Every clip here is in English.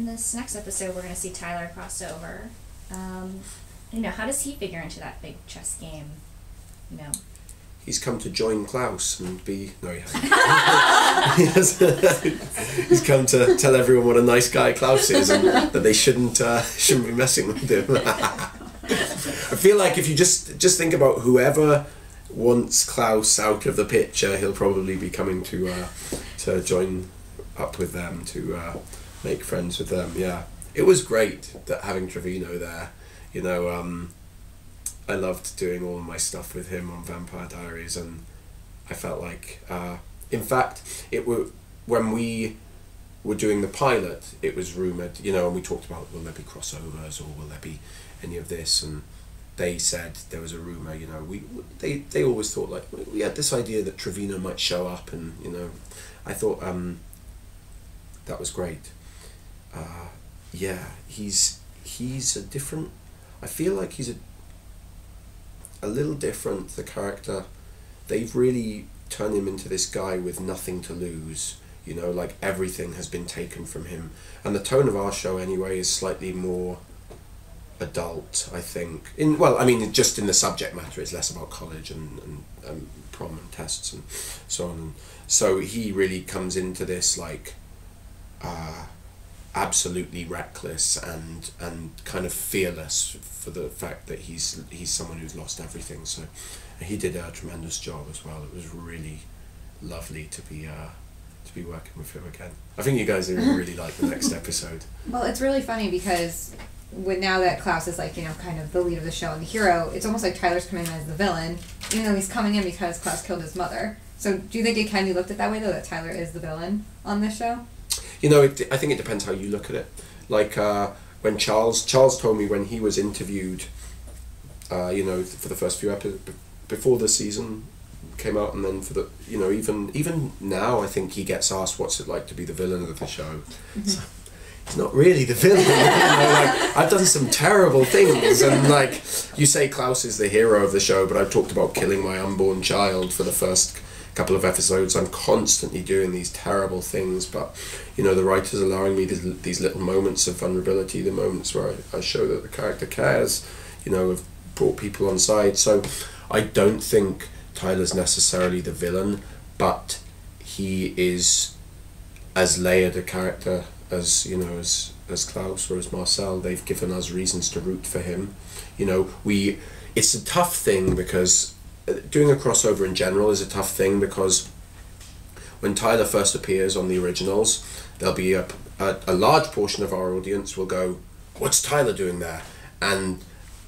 in this next episode, we're going to see Tyler cross over. How does he figure into that big chess game? He's come to join Klaus and be... No, he hasn't. He's come to tell everyone what a nice guy Klaus is and that they shouldn't be messing with him. I feel like if you just think about whoever wants Klaus out of the picture, he'll probably be coming to join up with them, to make friends with them. Yeah, it was great that having Trevino there. I loved doing all my stuff with him on Vampire Diaries, and I felt like, in fact, when we were doing the pilot, it was rumoured, and we talked about, will there be crossovers or will there be any of this, and they said there was a rumour, they always thought, like, we had this idea that Trevino might show up, and, I thought that was great. Yeah, he's a different, I feel like he's a little different, the character. They've really turned him into this guy with nothing to lose, like everything has been taken from him. And the tone of our show anyway is slightly more adult, I think. Just in the subject matter, it's less about college and prom and tests and so on. And so he really comes into this like absolutely reckless and kind of fearless for the fact that he's someone who's lost everything. So he did a tremendous job as well. It was really lovely to be working with him again. I think you guys are going to really like the next episode. Well, it's really funny because now that Klaus is like, kind of the lead of the show and the hero, it's almost like Tyler's coming in as the villain, even though he's coming in because Klaus killed his mother. So do you think it kind of looked at that way, though, that Tyler is the villain on this show? I think it depends how you look at it. Like when Charles told me when he was interviewed, for the first few episodes before the season came out, and then for the even now I think he gets asked what's it like to be the villain of the show. Mm-hmm. So, he's not really the villain. I've done some terrible things, and like you say, Klaus is the hero of the show, but I've talked about killing my unborn child for the first couple of episodes. I'm constantly doing these terrible things, but the writer's allowing me these little moments of vulnerability, the moments where I show that the character cares, have brought people on side. So I don't think Tyler's necessarily the villain, but he is as layered a character as as Klaus or as Marcel. They've given us reasons to root for him. It's a tough thing because doing a crossover in general is a tough thing, because when Tyler first appears on the originals, there'll be a large portion of our audience will go, what's Tyler doing there? And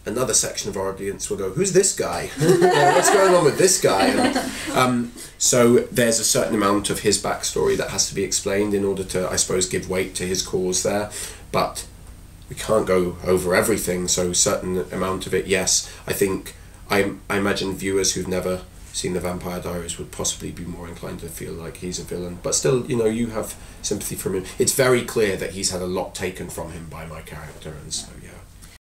another section of our audience will go, who's this guy? What's going on with this guy? And, so there's a certain amount of his backstory that has to be explained in order to, I suppose, give weight to his cause there. But we can't go over everything, so a certain amount of it, yes. I think, I imagine viewers who've never seen the Vampire Diaries would possibly be more inclined to feel like he's a villain. But still, you have sympathy from him. It's very clear that he's had a lot taken from him by my character, and so, yeah.